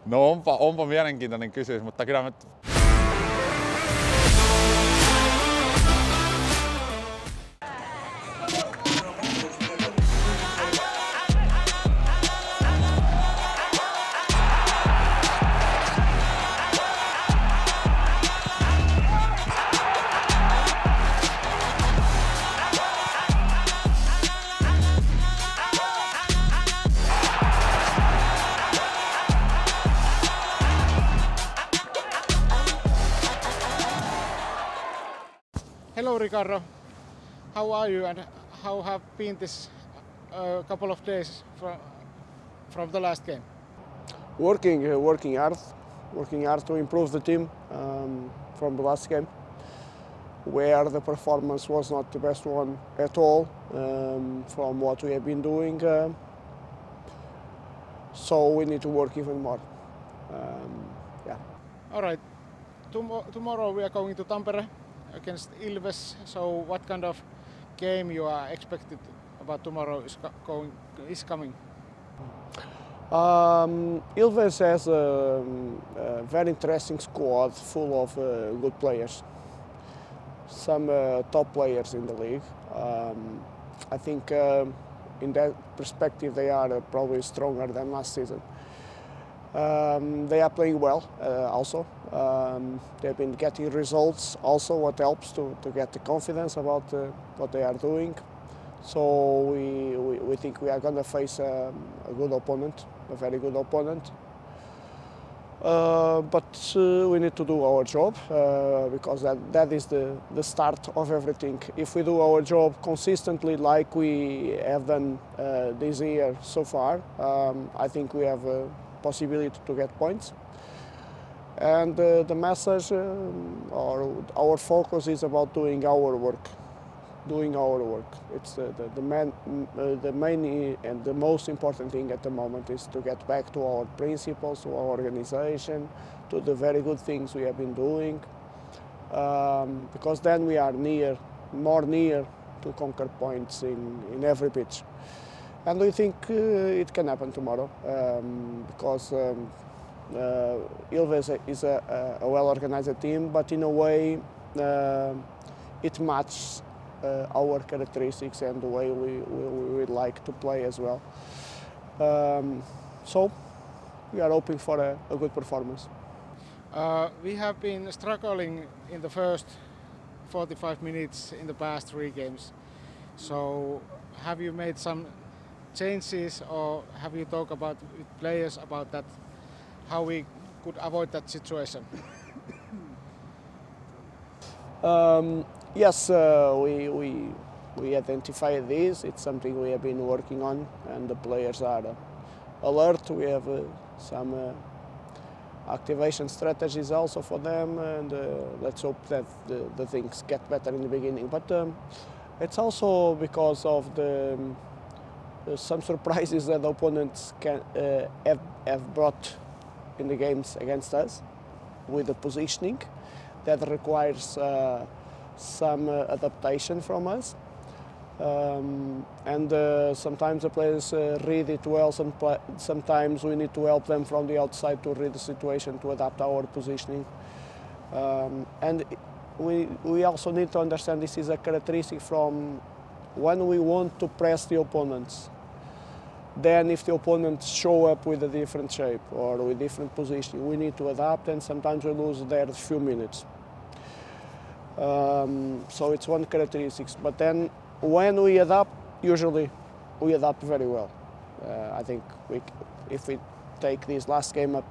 No onpa mielenkiintoinen kysymys, mutta kyllä mä... Hello Ricardo, how are you and how have been this couple of days from the last game? Working hard to improve the team from the last game, where the performance was not the best one at all from what we have been doing. So we need to work even more. Yeah. All right. Tomorrow we are going to Tampere against Ilves. So what kind of game you are expected about tomorrow is coming? Ilves has a very interesting squad full of good players. Some top players in the league. I think in that perspective they are probably stronger than last season. They are playing well also. They've been getting results also, what helps to get the confidence about what they are doing. So we think we are going to face a good opponent, a very good opponent. But we need to do our job because that is the start of everything. If we do our job consistently like we have done this year so far, I think we have a possibility to get points. And the message or our focus is about doing our work. It's the main and the most important thing at the moment is to get back to our principles, to our organization, to the very good things we have been doing, because then we are more near to conquer points in every pitch. And we think it can happen tomorrow because Ilves is a well-organized team, but in a way it matches our characteristics and the way we like to play as well. So we are hoping for a good performance. We have been struggling in the first 45 minutes in the past 3 games. So have you made some changes or have you talked with players about that, how we could avoid that situation? Yes, we identify this. It's something we have been working on, and the players are alert. We have some activation strategies also for them, and let's hope that the things get better in the beginning. But it's also because of some surprises that the opponents have brought in the games against us with the positioning that requires some adaptation from us. And sometimes the players read it well, sometimes we need to help them from the outside to read the situation, to adapt our positioning. And we also need to understand this is a characteristic from when we want to press the opponents. Then if the opponents show up with a different shape or with different positioning, we need to adapt, and sometimes we lose there a few minutes. So it's one characteristic. But then when we adapt, usually we adapt very well. I think if we take this last game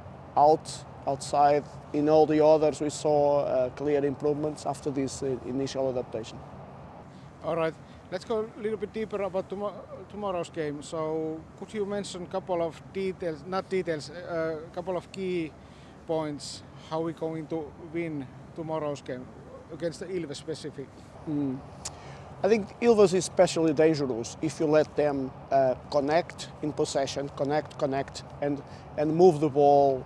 outside, in all the others we saw clear improvements after this initial adaptation. All right, let's go a little bit deeper about tomorrow's game. So could you mention a couple of details, couple of key points, how we're going to win tomorrow's game against the Ilves specific? I think Ilves is especially dangerous if you let them connect in possession, connect and move the ball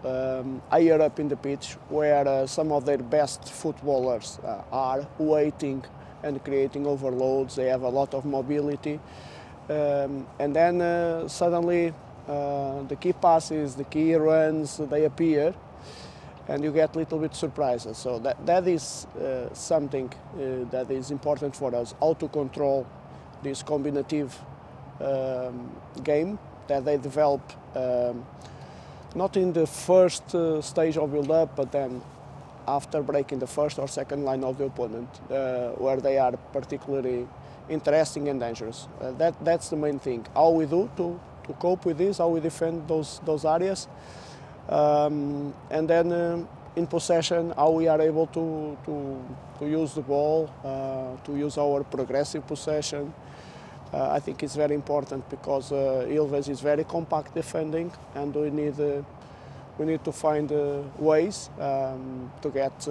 higher up in the pitch where some of their best footballers are waiting and creating overloads. They have a lot of mobility, and then suddenly the key passes, the key runs, they appear, and you get a little bit surprises. So that is something that is important for us, how to control this combinative game that they develop not in the first stage of build-up, but then after breaking the first or second line of the opponent, where they are particularly interesting and dangerous. That's the main thing. How we do to cope with this, how we defend those areas, and then in possession, how we are able to use the ball, to use our progressive possession. I think it's very important because Ilves is very compact defending, and we need to find ways to get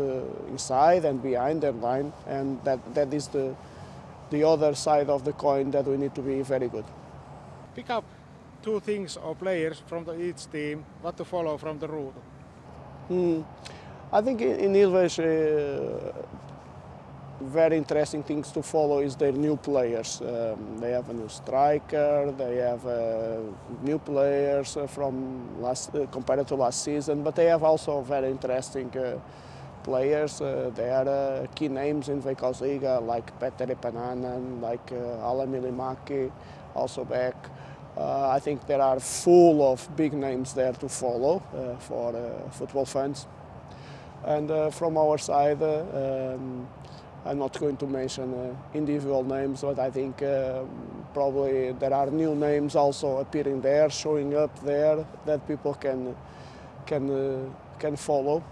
inside and behind their line, and that is the other side of the coin that we need to be very good. Pick up 2 things or players from each team, what to follow from the route. I think in Ilves, very interesting things to follow is their new players. They have a new striker, they have new players from compared to last season, but they have also very interesting players. They are key names in Veikkausliiga, like Petteri Pananen, like Eemeli Raittinen, also back. I think there are full of big names there to follow for football fans. And from our side, I'm not going to mention individual names, but I think probably there are new names also appearing there, showing up there that people can follow.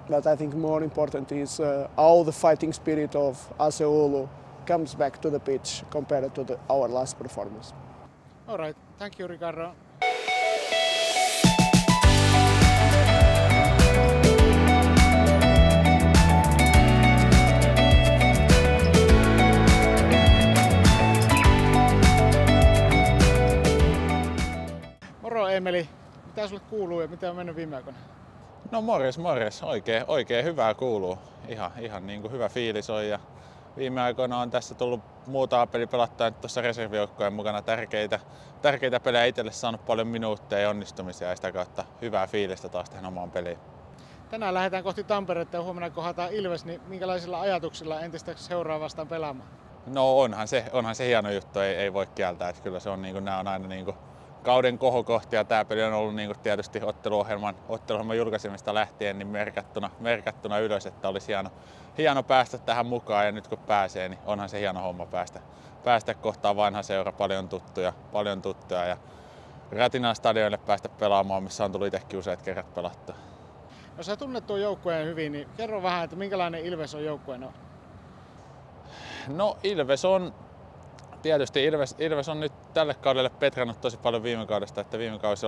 But I think more important is how the fighting spirit of AC Oulu comes back to the pitch compared to our last performance. All right, thank you, Ricardo. Moro Eemeli, mitä sulle kuuluu ja mitä on mennyt viime aikoina? No morjes. Oikein hyvää kuuluu. Ihan niin kuin hyvä fiilis on ja viime aikoina on tässä tullut muutama peli pelattua tuossa reservijoukkojen mukana tärkeitä pelejä itselle, saanut paljon minuutteja ja onnistumisia ja sitä kautta hyvää fiilistä taas tähän omaan peliin. Tänään lähdetään kohti Tamperetta ja huomenna kohdataan Ilves, niin minkälaisilla ajatuksilla entistä seuraa vastaan pelaamaan? No onhan se hieno juttu, ei voi kieltää, että kyllä se on nämä on aina kauden kohokohtia. Tämä peli on ollut tietysti otteluohjelman julkaisemista lähtien niin merkattuna ylös, että olisi hieno päästä tähän mukaan ja nyt kun pääsee, niin onhan se hieno homma päästä kohtaan vanha seura, paljon tuttuja ja Ratinan Stadionille päästä pelaamaan, missä on tullut itsekin useat kerrat pelattua. No sä tunnet tuon joukkueen hyvin, niin kerro vähän, että minkälainen Ilves on joukkueena? No Ilves on tietysti Ilves on nyt tälle kaudelle petrannut tosi paljon viime kaudesta, että viime kausi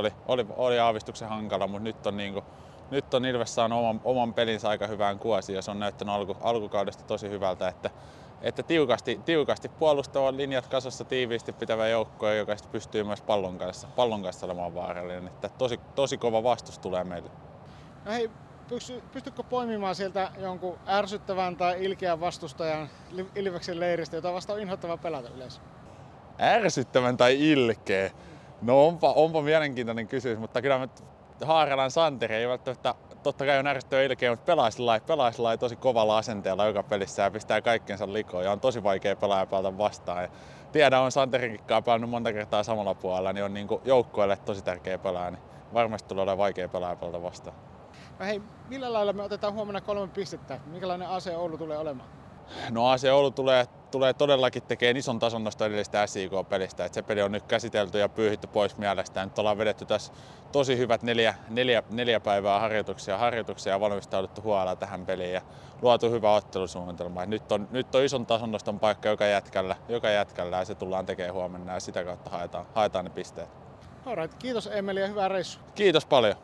oli aavistuksen hankala, mutta nyt on Ilves saanut oman pelinsä aika hyvään kuosiin ja se on näyttänyt alkukaudesta tosi hyvältä, että tiukasti puolustava linjat kasassa tiiviisti pitävä joukko, joka pystyy myös pallon kanssa olemaan vaarallinen, että tosi kova vastus tulee meille. No hei, pystytkö poimimaan sieltä jonkun ärsyttävän tai ilkeän vastustajan Ilveksen leiristä, jota vastaan on inhottava pelata yleensä? Ärsyttävän tai ilkeä? No onpa mielenkiintoinen kysymys, mutta kyllä mä Haarelan Santeri ei välttämättä, totta kai on ärsyttävä ilkeä, mutta pelaisi tosi kovalla asenteella joka pelissä ja pistää kaikkensa likoon ja on tosi vaikea pelaaja pelata vastaan. Ja tiedän, on Santerinkin pelannut monta kertaa samalla puolella, niin on joukkueelle tosi tärkeä pelaaja, niin varmasti tulee olemaan vaikea pelaaja pelata vastaan. No hei, millä lailla me otetaan huomenna 3 pistettä? Minkälainen AC Oulu tulee olemaan? No AC Oulu tulee todellakin tekemään ison tason noista edellisestä SIK-pelistä. Et se peli on nyt käsitelty ja pyyhitty pois mielestä. Nyt ollaan vedetty tässä tosi hyvät neljä päivää harjoituksia ja valmistauduttu huolella tähän peliin ja luotu hyvä ottelusuunnitelma. Nyt on ison tason noston paikka joka jätkällä ja se tullaan tekemään huomenna ja sitä kautta haetaan ne pisteet. Alright, kiitos Eemeli ja hyvää reissua. Kiitos paljon.